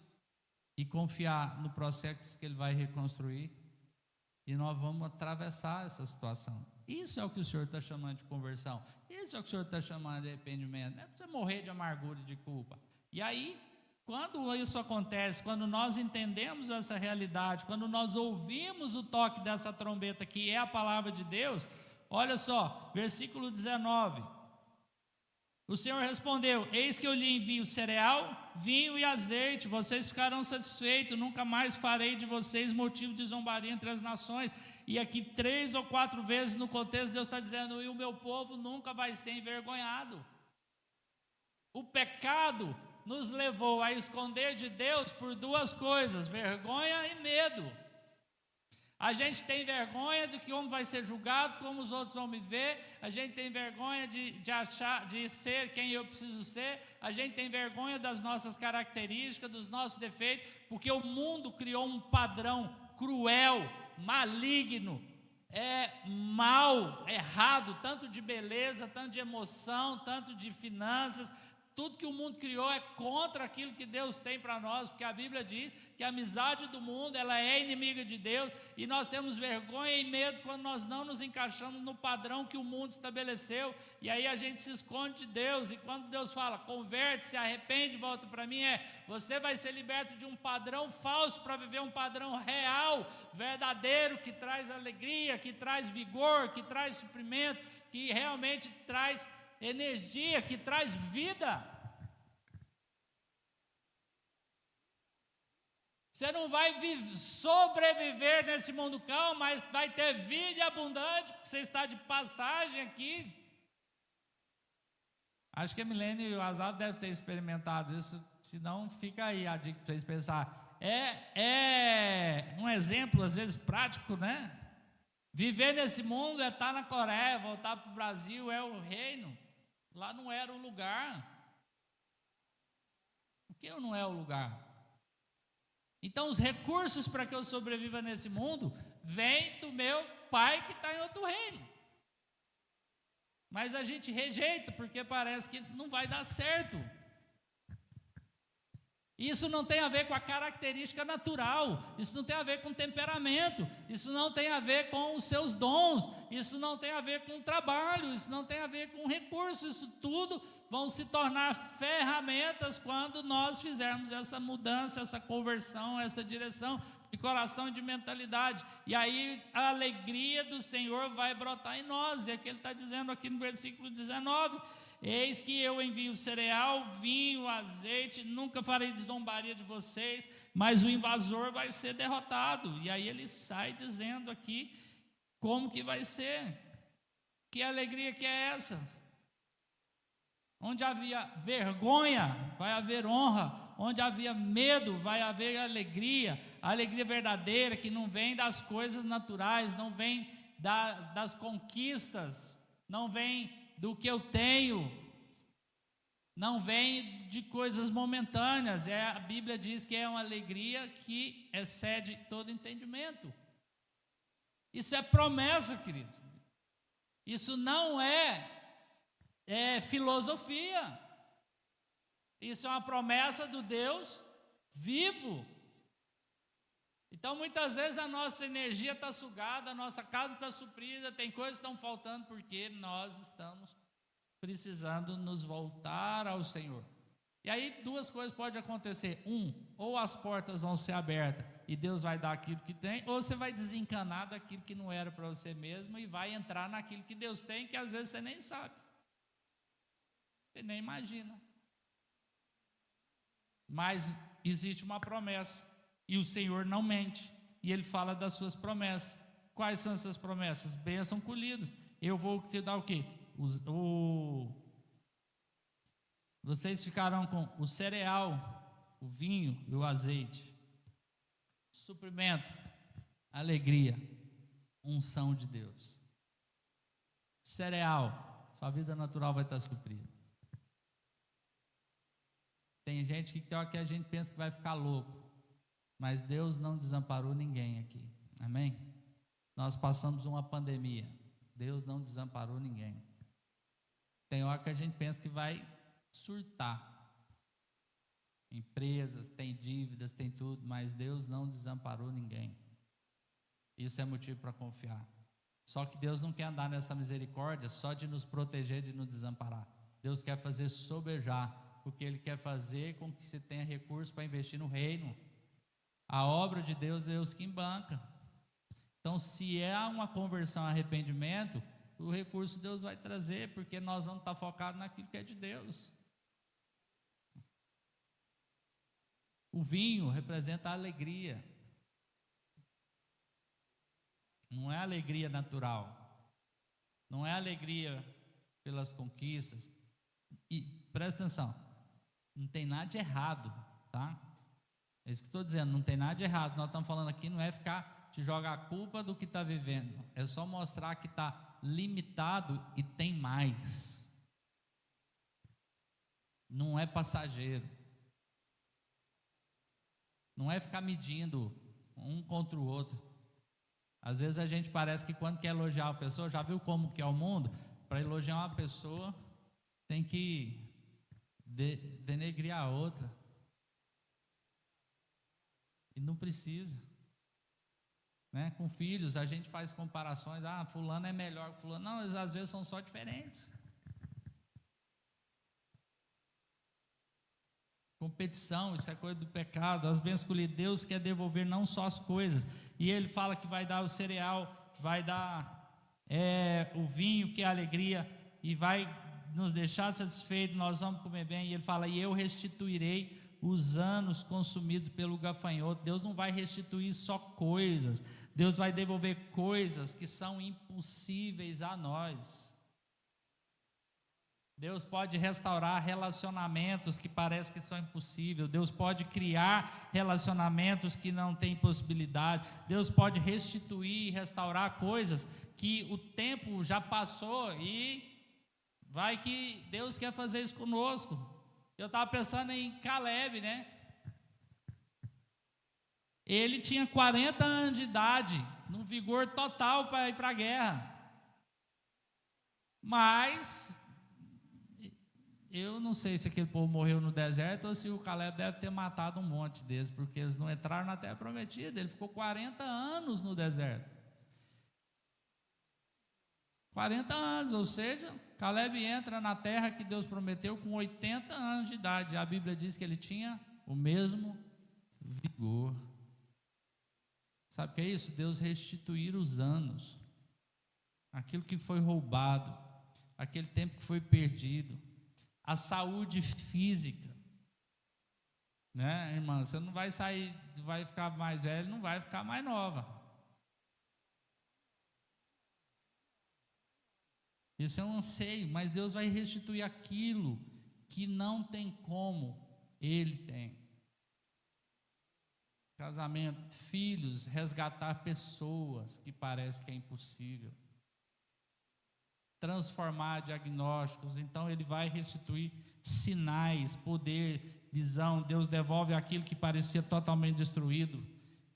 e confiar no processo que Ele vai reconstruir, e nós vamos atravessar essa situação. Isso é o que o Senhor está chamando de conversão. Isso é o que o Senhor está chamando de arrependimento. Não é para você morrer de amargura e de culpa. E aí, quando isso acontece, quando nós entendemos essa realidade, quando nós ouvimos o toque dessa trombeta, que é a palavra de Deus, olha só, versículo 19. O Senhor respondeu: eis que eu lhe envio cereal, vinho e azeite, vocês ficarão satisfeitos, nunca mais farei de vocês motivo de zombaria entre as nações. E aqui 3 ou 4 vezes no contexto Deus está dizendo: e o meu povo nunca vai ser envergonhado. O pecado nos levou a esconder de Deus por 2 coisas: vergonha e medo. A gente tem vergonha de que como vai ser julgado, como os outros vão me ver. A gente tem vergonha de achar, de ser quem eu preciso ser. A gente tem vergonha das nossas características, dos nossos defeitos, porque o mundo criou um padrão cruel, maligno, mal, errado, tanto de beleza, tanto de emoção, tanto de finanças. Tudo que o mundo criou é contra aquilo que Deus tem para nós, porque a Bíblia diz que a amizade do mundo, ela é inimiga de Deus, e nós temos vergonha e medo quando nós não nos encaixamos no padrão que o mundo estabeleceu, e aí a gente se esconde de Deus. E quando Deus fala, converte-se, arrepende, volta para mim, você vai ser liberto de um padrão falso para viver um padrão real, verdadeiro, que traz alegria, que traz vigor, que traz suprimento, que realmente traz energia, que traz vida. Você não vai sobreviver nesse mundo calmo, mas vai ter vida abundante, porque você está de passagem aqui. Acho que a Milene e o Azado devem ter experimentado isso, se não fica aí a dica para vocês pensar. É um exemplo às vezes prático, né? Viver nesse mundo é estar na Coreia, voltar para o Brasil é o reino. Lá não era o lugar. Por que não é o lugar? Então os recursos para que eu sobreviva nesse mundo vêm do meu pai que está em outro reino. Mas a gente rejeita porque parece que não vai dar certo. Isso não tem a ver com a característica natural, isso não tem a ver com temperamento, isso não tem a ver com os seus dons, isso não tem a ver com o trabalho, isso não tem a ver com recursos. Isso tudo vão se tornar ferramentas quando nós fizermos essa mudança, essa conversão, essa direção de coração e de mentalidade. E aí a alegria do Senhor vai brotar em nós. E é que ele está dizendo aqui no versículo 19: eis que eu envio cereal, vinho, azeite, nunca farei zombaria de vocês, mas o invasor vai ser derrotado. E aí ele sai dizendo aqui como que vai ser. Que alegria que é essa? Onde havia vergonha, vai haver honra. Onde havia medo, vai haver alegria. A alegria verdadeira que não vem das coisas naturais, não vem das conquistas, não vem do que eu tenho, não vem de coisas momentâneas. A Bíblia diz que é uma alegria que excede todo entendimento. Isso é promessa, queridos. Isso não é filosofia. Isso é uma promessa do Deus vivo. Então, muitas vezes a nossa energia está sugada, a nossa casa está suprida, tem coisas que estão faltando porque nós estamos precisando nos voltar ao Senhor. E aí duas coisas podem acontecer. Ou as portas vão ser abertas e Deus vai dar aquilo que tem, ou você vai desencanar daquilo que não era para você mesmo e vai entrar naquilo que Deus tem, que às vezes você nem sabe, você nem imagina. Mas existe uma promessa e o Senhor não mente, e Ele fala das suas promessas. Quais são essas promessas? Bênçãos colhidas. Eu vou te dar o quê? Vocês ficarão com o cereal, o vinho e o azeite. Suprimento, alegria, unção de Deus. Cereal, sua vida natural vai estar suprida. Tem gente que a gente pensa que vai ficar louco, mas Deus não desamparou ninguém aqui, amém? Nós passamos uma pandemia, Deus não desamparou ninguém. Tem hora que a gente pensa que vai surtar, empresas, tem dívidas, tem tudo, mas Deus não desamparou ninguém. Isso é motivo para confiar. Só que Deus não quer andar nessa misericórdia só de nos proteger, de nos desamparar. Deus quer fazer sobejar, porque Ele quer fazer com que você tenha recurso para investir no reino. A obra de Deus é Deus que embanca. Então, se é uma conversão, arrependimento, o recurso Deus vai trazer, porque nós vamos estar focados naquilo que é de Deus. O vinho representa a alegria. Não é alegria natural. Não é alegria pelas conquistas. E presta atenção, não tem nada de errado, tá? É isso que estou dizendo, não tem nada de errado. Nós estamos falando aqui, não é te jogar a culpa do que está vivendo. É só mostrar que está limitado e tem mais. Não é passageiro. Não é ficar medindo um contra o outro. Às vezes a gente parece que quando quer elogiar uma pessoa, já viu como que é o mundo? Para elogiar uma pessoa, tem que denegrir a outra. E não precisa. Né? Com filhos, a gente faz comparações. Fulano é melhor que fulano. Não, às vezes são só diferentes. Competição, isso é coisa do pecado. As bênçãos colhidas, Deus quer devolver não só as coisas. E Ele fala que vai dar o cereal, vai dar o vinho, que é a alegria, e vai nos deixar satisfeitos, nós vamos comer bem. E Ele fala, e eu restituirei os anos consumidos pelo gafanhoto. Deus não vai restituir só coisas, Deus vai devolver coisas que são impossíveis a nós. Deus pode restaurar relacionamentos que parece que são impossíveis. Deus pode criar relacionamentos que não têm possibilidade. Deus pode restituir e restaurar coisas que o tempo já passou e vai que Deus quer fazer isso conosco. Eu estava pensando em Caleb, né? Ele tinha 40 anos de idade, num vigor total para ir para a guerra. Mas eu não sei se aquele povo morreu no deserto ou se o Caleb deve ter matado um monte deles, porque eles não entraram na terra prometida. Ele ficou 40 anos no deserto. 40 anos, ou seja, Caleb entra na terra que Deus prometeu com 80 anos de idade. A Bíblia diz que ele tinha o mesmo vigor. Sabe o que é isso? Deus restituir os anos, aquilo que foi roubado, aquele tempo que foi perdido, a saúde física, né, irmã? Você não vai sair, vai ficar mais velho, não vai ficar mais nova. Esse é um anseio, mas Deus vai restituir aquilo que não tem como Ele tem. casamento, filhos, resgatar pessoas que parece que é impossível, transformar diagnósticos. Então ele vai restituir sinais, poder, visão. Deus devolve aquilo que parecia totalmente destruído,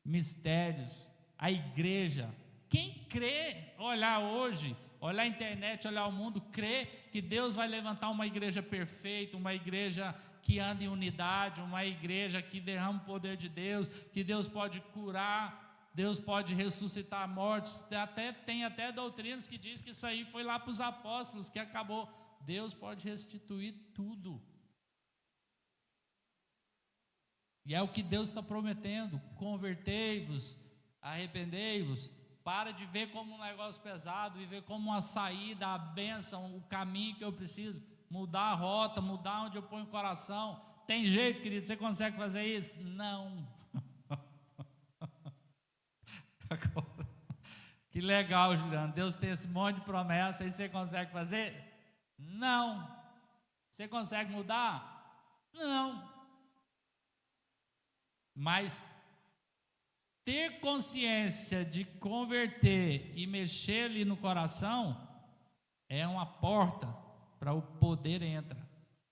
mistérios. A igreja, quem crê, olhar hoje, olhar a internet, olhar o mundo, crê que Deus vai levantar uma igreja perfeita, uma igreja que anda em unidade, uma igreja que derrama o poder de Deus, que Deus pode curar, Deus pode ressuscitar mortos. Tem até doutrinas que diz que isso aí foi lá para os apóstolos, que acabou. Deus pode restituir tudo. E é o que Deus está prometendo: convertei-vos, arrependei-vos. Para de ver como um negócio pesado e ver como uma saída, a bênção, o caminho que eu preciso. Mudar a rota, mudar onde eu ponho o coração. Tem jeito, querido? Você consegue fazer isso? Não. Que legal, Juliano. Deus tem esse monte de promessa e você consegue fazer? Não. Você consegue mudar? Não. Mas ter consciência de converter e mexer ali no coração é uma porta para o poder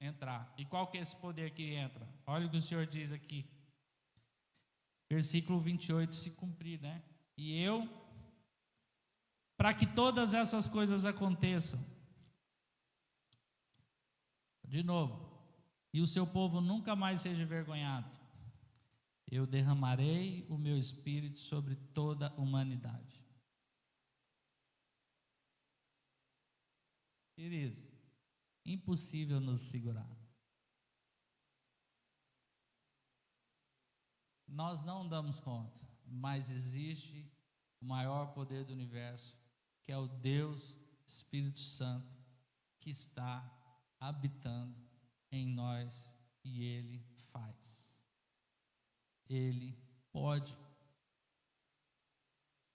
entrar. E qual que é esse poder que entra? Olha o que o Senhor diz aqui. Versículo 28 se cumprir, né? E eu, para que todas essas coisas aconteçam, de novo, e o seu povo nunca mais seja envergonhado, eu derramarei o meu espírito sobre toda a humanidade. Queridos, impossível nos segurar. Nós não damos conta, mas existe o maior poder do universo, que é o Deus Espírito Santo, que está habitando em nós, e Ele faz. Ele pode.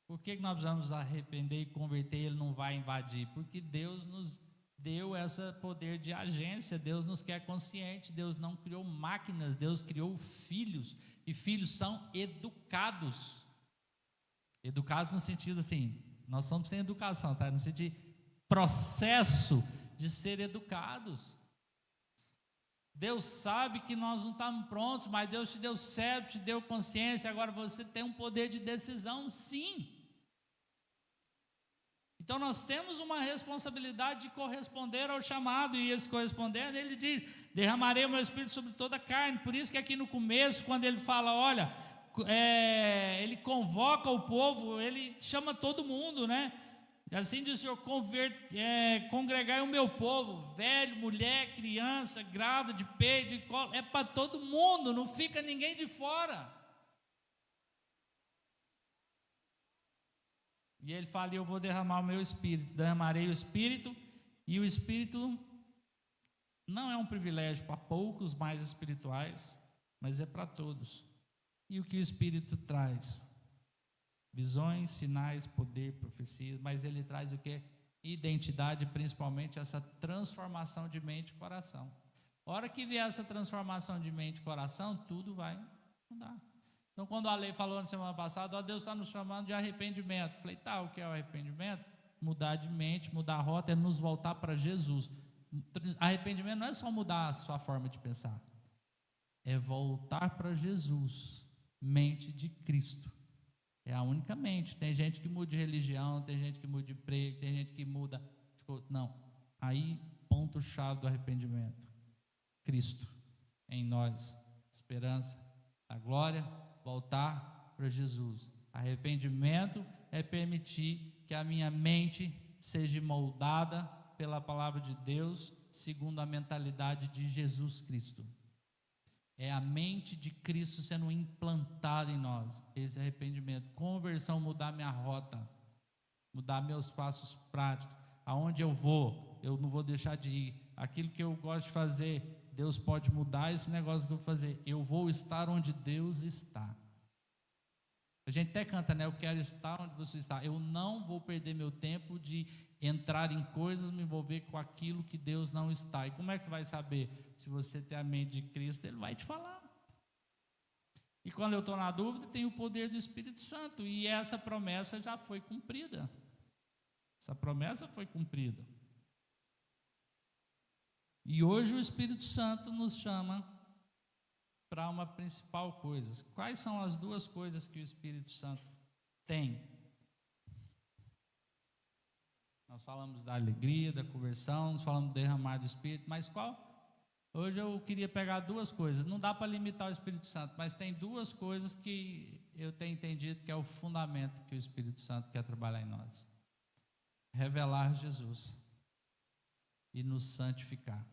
Por que nós precisamos nos arrepender e converter? Ele não vai invadir, porque Deus nos deu esse poder de agência. Deus nos quer consciente. Deus não criou máquinas, Deus criou filhos, e filhos são educados. Educados no sentido assim, nós somos sem educação, tá? No sentido de processo de ser educados. Deus sabe que nós não estamos prontos, mas Deus te deu cérebro, te deu consciência. Agora você tem um poder de decisão, sim. Então nós temos uma responsabilidade de corresponder ao chamado, e esse correspondendo, ele diz: derramarei o meu espírito sobre toda a carne. Por isso que aqui no começo, quando ele fala, olha, ele convoca o povo, ele chama todo mundo, né? Assim diz o Senhor: congregai o meu povo, velho, mulher, criança, grávida, de peito, de colo, é para todo mundo, não fica ninguém de fora. E ele fala: eu vou derramar o meu espírito, derramarei o espírito, e o espírito não é um privilégio para poucos mais espirituais, mas é para todos. E o que o espírito traz? Visões, sinais, poder, profecias, mas ele traz o que? Identidade, principalmente essa transformação de mente e coração. A hora que vier essa transformação de mente e coração, tudo vai mudar. Então, quando a lei falou na semana passada, ó, Deus está nos chamando de arrependimento. Falei, tá, o que é o arrependimento? Mudar de mente, mudar a rota, é nos voltar para Jesus. Arrependimento não é só mudar a sua forma de pensar, é voltar para Jesus, mente de Cristo. É a única mente. Tem gente que muda de religião, tem gente que muda de emprego, tem gente que muda. Não. Aí, ponto-chave do arrependimento: Cristo em nós, esperança da glória, voltar para Jesus. Arrependimento é permitir que a minha mente seja moldada pela palavra de Deus, segundo a mentalidade de Jesus Cristo. É a mente de Cristo sendo implantada em nós. Esse arrependimento, conversão, mudar minha rota, mudar meus passos práticos. Aonde eu vou, eu não vou deixar de ir. Aquilo que eu gosto de fazer, Deus pode mudar esse negócio que eu vou fazer. Eu vou estar onde Deus está. A gente até canta, né? Eu quero estar onde você está. Eu não vou perder meu tempo de entrar em coisas, me envolver com aquilo que Deus não está. E como é que você vai saber? Se você tem a mente de Cristo, Ele vai te falar. E quando eu estou na dúvida, tem o poder do Espírito Santo. E essa promessa já foi cumprida. Essa promessa foi cumprida. E hoje o Espírito Santo nos chama para uma principal coisa. Quais são as duas coisas que o Espírito Santo tem? Nós falamos da alegria, da conversão, nós falamos do derramar do Espírito, mas qual? Hoje eu queria pegar duas coisas. Não dá para limitar o Espírito Santo, mas tem duas coisas que eu tenho entendido que é o fundamento que o Espírito Santo quer trabalhar em nós: revelar Jesus e nos santificar.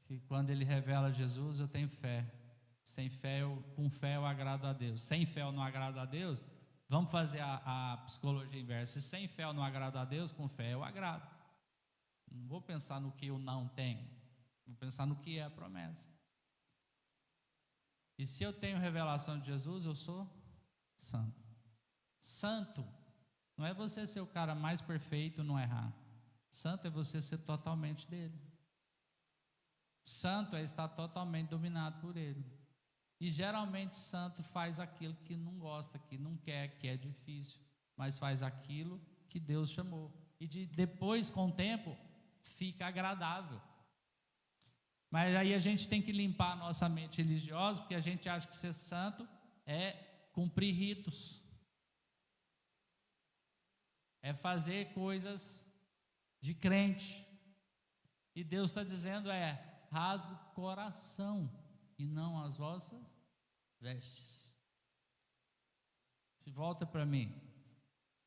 Que quando Ele revela Jesus, eu tenho fé. Com fé eu agrado a Deus. Sem fé eu não agrado a Deus. Vamos fazer a psicologia inversa. Se sem fé eu não agrado a Deus, com fé eu agrado. Não vou pensar no que eu não tenho. Vou pensar no que é a promessa. E se eu tenho revelação de Jesus, eu sou santo. Santo não é você ser o cara mais perfeito, não errar. Santo é você ser totalmente dele. Santo é estar totalmente dominado por ele. E geralmente santo faz aquilo que não gosta, que não quer, que é difícil, mas faz aquilo que Deus chamou. E depois, com o tempo, fica agradável. Mas aí a gente tem que limpar a nossa mente religiosa, porque a gente acha que ser santo é cumprir ritos, é fazer coisas de crente. E Deus está dizendo rasga o coração e não as vossas vestes. Se volta para mim,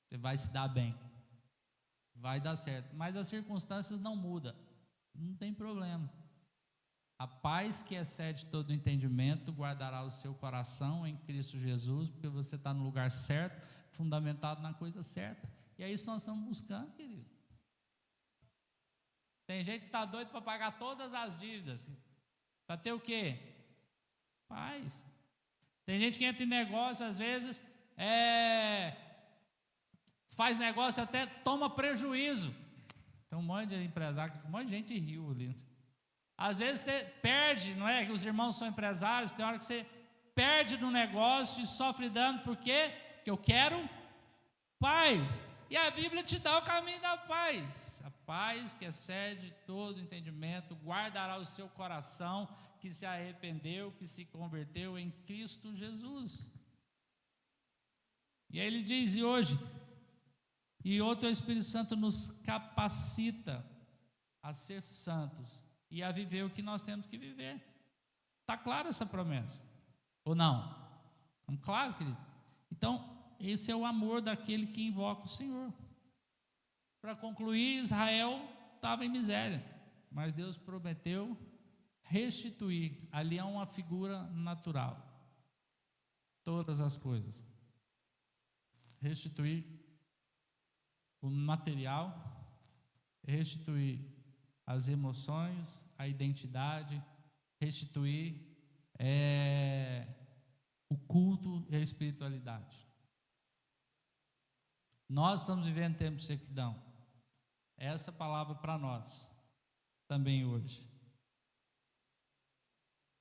você vai se dar bem, vai dar certo, mas as circunstâncias não mudam, não tem problema. A paz que excede todo o entendimento guardará o seu coração em Cristo Jesus, porque você está no lugar certo, fundamentado na coisa certa. E é isso que nós estamos buscando, querido. Tem gente que está doido para pagar todas as dívidas, para ter o quê? Paz. Tem gente que entra em negócio, às vezes, faz negócio até toma prejuízo. Tem um monte de empresário, um monte de gente riu ali. Às vezes você perde, não é? Os irmãos são empresários, tem hora que você perde no negócio e sofre dano, por quê? Porque eu quero paz. E a Bíblia te dá o caminho da paz. A paz que excede todo entendimento guardará o seu coração, que se arrependeu, que se converteu em Cristo Jesus. E aí ele diz, e hoje, e outro Espírito Santo nos capacita a ser santos e a viver o que nós temos que viver. Está clara essa promessa? Ou não? Estamos claro, querido? Então, esse é o amor daquele que invoca o Senhor. Para concluir, Israel estava em miséria, mas Deus prometeu restituir. Ali é uma figura natural. Todas as coisas. Restituir o material, restituir as emoções, a identidade, restituir o culto e a espiritualidade. Nós estamos vivendo tempo de sequidão. Essa palavra para nós também hoje.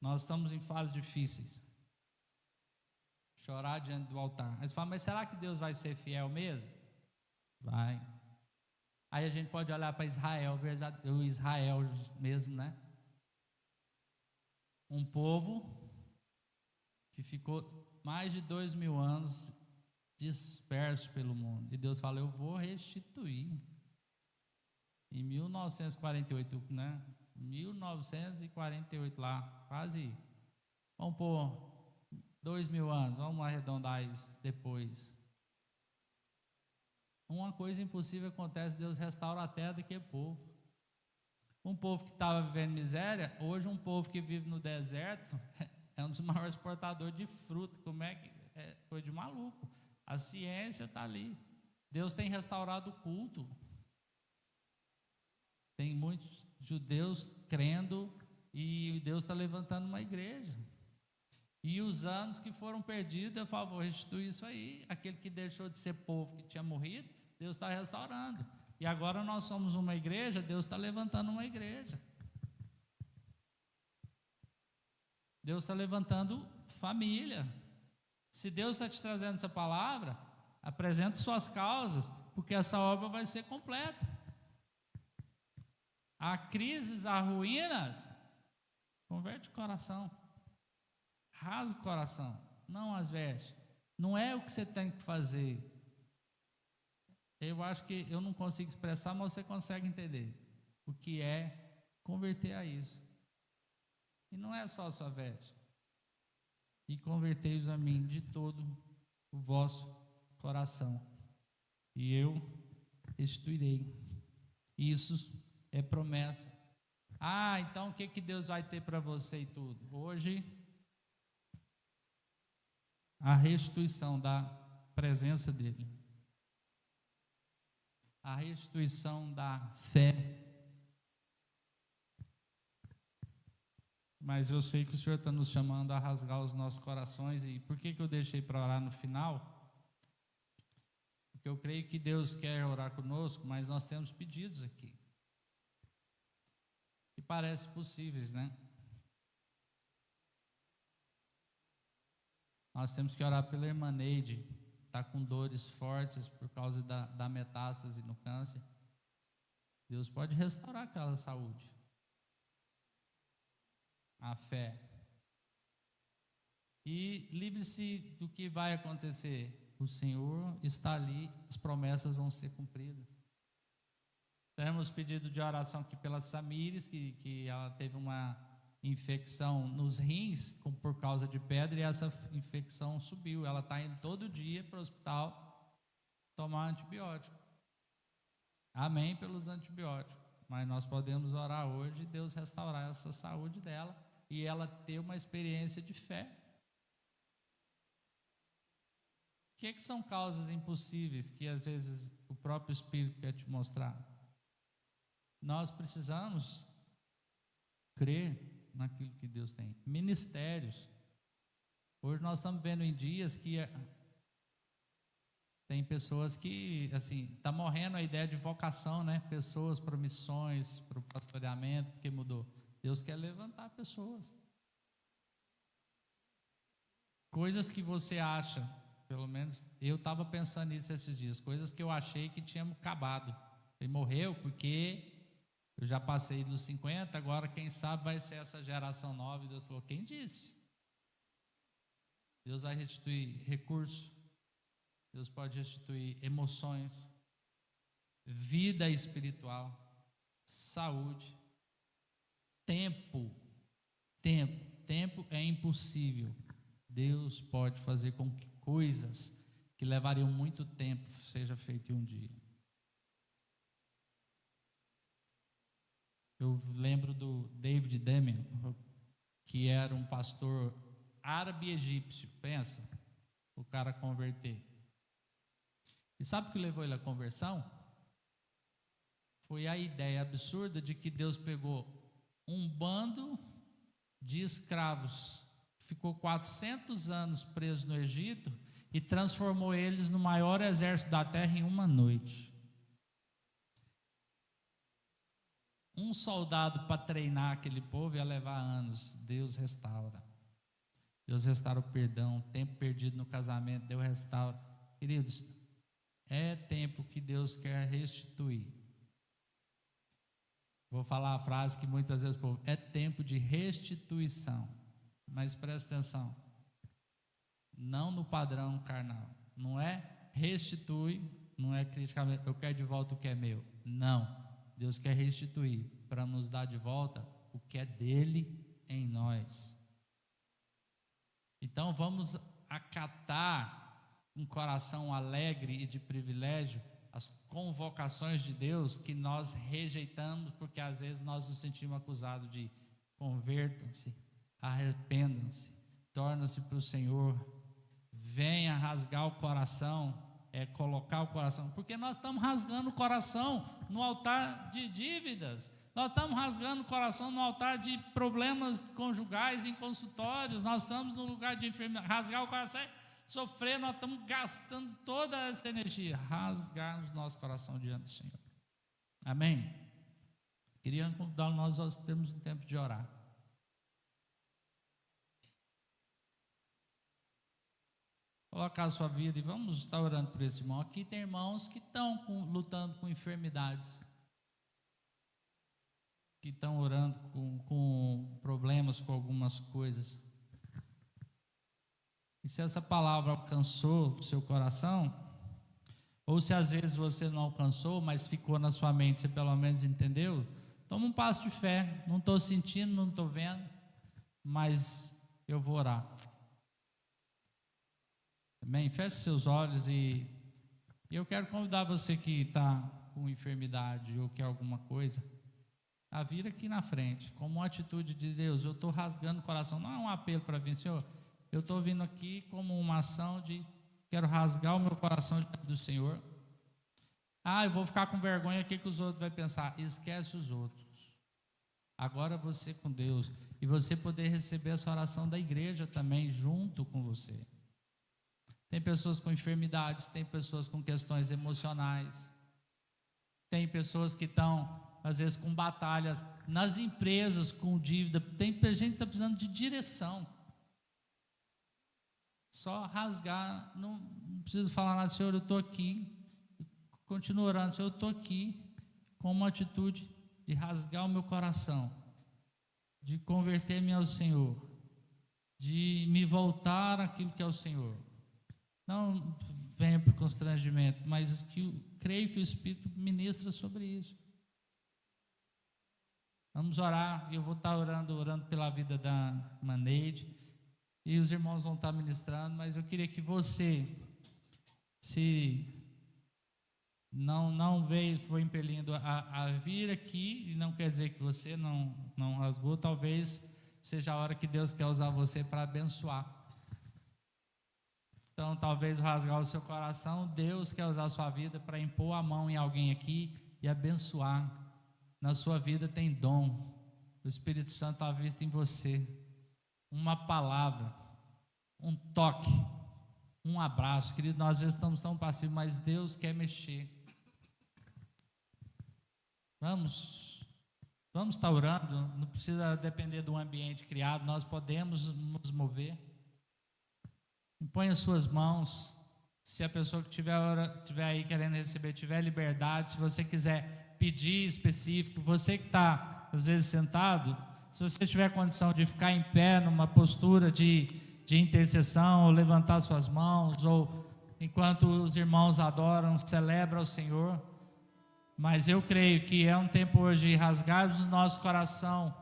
Nós estamos em fases difíceis. Chorar diante do altar. Aí você fala, mas será que Deus vai ser fiel mesmo? Vai. Aí a gente pode olhar para Israel, o Israel mesmo, né? Um povo que ficou mais de 2000 anos disperso pelo mundo. E Deus fala, eu vou restituir. Em 1948, né? 1948 lá, quase, vamos pôr 2000 anos, vamos arredondar isso depois. Uma coisa impossível acontece, Deus restaura a terra daquele povo. Um povo que estava vivendo miséria, hoje um povo que vive no deserto, é um dos maiores exportadores de fruta. Como é que é coisa de maluco? A ciência está ali. Deus tem restaurado o culto. Tem muitos judeus crendo e Deus está levantando uma igreja. E os anos que foram perdidos, eu falo, vou restituir isso aí. Aquele que deixou de ser povo, que tinha morrido, Deus está restaurando. E agora nós somos uma igreja, Deus está levantando uma igreja. Deus está levantando família. Se Deus está te trazendo essa palavra, apresente suas causas, porque essa obra vai ser completa. Há crises, há ruínas, converte o coração, rasga o coração, não as veste. Não é o que você tem que fazer. Eu acho que eu não consigo expressar, mas você consegue entender o que é converter a isso. E não é só a sua veste. E convertei-os a mim de todo o vosso coração, e eu restituirei. Isso é promessa. Então o que Deus vai ter para você e tudo? Hoje, a restituição da presença dEle, a restituição da fé. Mas eu sei que o Senhor está nos chamando a rasgar os nossos corações. E por que eu deixei para orar no final? Porque eu creio que Deus quer orar conosco, mas nós temos pedidos aqui que parecem possíveis, né? Nós temos que orar pela irmã Neide, está com dores fortes por causa da metástase no câncer. Deus pode restaurar aquela saúde. A fé. E livre-se do que vai acontecer. O Senhor está ali, as promessas vão ser cumpridas. Temos pedido de oração aqui pela Samires, que ela teve uma infecção nos rins por causa de pedra, e essa infecção subiu. Ela está indo todo dia para o hospital tomar antibiótico. Amém pelos antibióticos. Mas nós podemos orar hoje e Deus restaurar essa saúde dela e ela ter uma experiência de fé. O que são causas impossíveis que às vezes o próprio Espírito quer te mostrar? Nós precisamos crer naquilo que Deus tem. Ministérios. Hoje nós estamos vendo em dias que tem pessoas que, assim, está morrendo a ideia de vocação, né? Pessoas para missões, para o pastoreamento, porque mudou. Deus quer levantar pessoas. Coisas que você acha, pelo menos eu estava pensando nisso esses dias, coisas que eu achei que tínhamos acabado. Ele morreu porque eu já passei dos 50, agora quem sabe vai ser essa geração nova. E Deus falou, quem disse? Deus vai restituir recurso, Deus pode restituir emoções, vida espiritual, saúde, tempo é impossível. Deus pode fazer com que coisas que levariam muito tempo seja feito em um dia. Eu lembro do David Demian, que era um pastor árabe egípcio. Pensa, o cara converter. E sabe o que levou ele à conversão? Foi a ideia absurda de que Deus pegou um bando de escravos, ficou 400 anos preso no Egito e transformou eles no maior exército da terra em uma noite. Um soldado para treinar aquele povo ia levar anos. Deus restaura. Deus restaura o perdão, tempo perdido no casamento, Deus restaura. Queridos, é tempo que Deus quer restituir. Vou falar a frase que muitas vezes o povo, é tempo de restituição. Mas presta atenção, não no padrão carnal. Não é restitui, não é criticamente, eu quero de volta o que é meu. Não, Deus quer restituir para nos dar de volta o que é dele em nós. Então vamos acatar um coração alegre e de privilégio as convocações de Deus que nós rejeitamos, porque às vezes nós nos sentimos acusados de convertam-se, arrependam-se, tornam-se para o Senhor, venha rasgar o coração, colocar o coração, porque nós estamos rasgando o coração no altar de dívidas, nós estamos rasgando o coração no altar de problemas conjugais em consultórios, nós estamos no lugar de enfermidade, rasgar o coração sofrer, nós estamos gastando toda essa energia, rasgarmos nosso coração diante do Senhor. Amém? Queria convidar nós a termos um tempo de orar. colocar a sua vida e vamos estar orando por esse irmão. Aqui tem irmãos que estão lutando com enfermidades, que estão orando com problemas, com algumas coisas. E se essa palavra alcançou o seu coração, ou se às vezes você não alcançou, mas ficou na sua mente, você pelo menos entendeu, toma um passo de fé. Não estou sentindo, não estou vendo, mas eu vou orar. Amém? Feche seus olhos e eu quero convidar você que está com enfermidade ou quer alguma coisa, a vir aqui na frente, como uma atitude de Deus. Eu estou rasgando o coração, não é um apelo para vir, Senhor, eu estou vindo aqui como uma ação de quero rasgar o meu coração diante do Senhor. Eu vou ficar com vergonha, o que os outros vão pensar? Esquece os outros. Agora você com Deus, e você poder receber essa oração da igreja também junto com você. Tem pessoas com enfermidades, tem pessoas com questões emocionais, tem pessoas que estão às vezes com batalhas nas empresas, com dívida, tem gente que está precisando de direção. Só rasgar, não preciso falar nada, Senhor, eu estou aqui, continuo orando, Senhor, eu estou aqui com uma atitude de rasgar o meu coração, de converter-me ao Senhor, de me voltar àquilo que é o Senhor. Não venha por constrangimento, mas creio que o Espírito ministra sobre isso. Vamos orar, eu vou estar orando pela vida da Maneide, e os irmãos vão estar ministrando, mas eu queria que você, se não veio, foi impelindo a vir aqui, e não quer dizer que você não rasgou, talvez seja a hora que Deus quer usar você para abençoar. Então, talvez rasgar o seu coração, Deus quer usar a sua vida para impor a mão em alguém aqui e abençoar. Na sua vida tem dom, o Espírito Santo está visto em você. Uma palavra, um toque, um abraço. Querido, nós às vezes estamos tão passivos, mas Deus quer mexer. Vamos estar orando, não precisa depender do ambiente criado, nós podemos nos mover. Põe as suas mãos. Se a pessoa que estiver aí querendo receber tiver liberdade, se você quiser pedir específico, você que está às vezes sentado, se você tiver condição de ficar em pé numa postura de intercessão, ou levantar suas mãos, ou enquanto os irmãos adoram, celebram ao Senhor. Mas eu creio que é um tempo hoje de rasgarmos o nosso coração,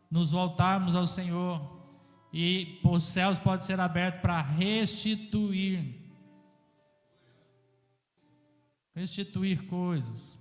nos voltarmos ao Senhor, e os céus podem ser abertos para restituir coisas.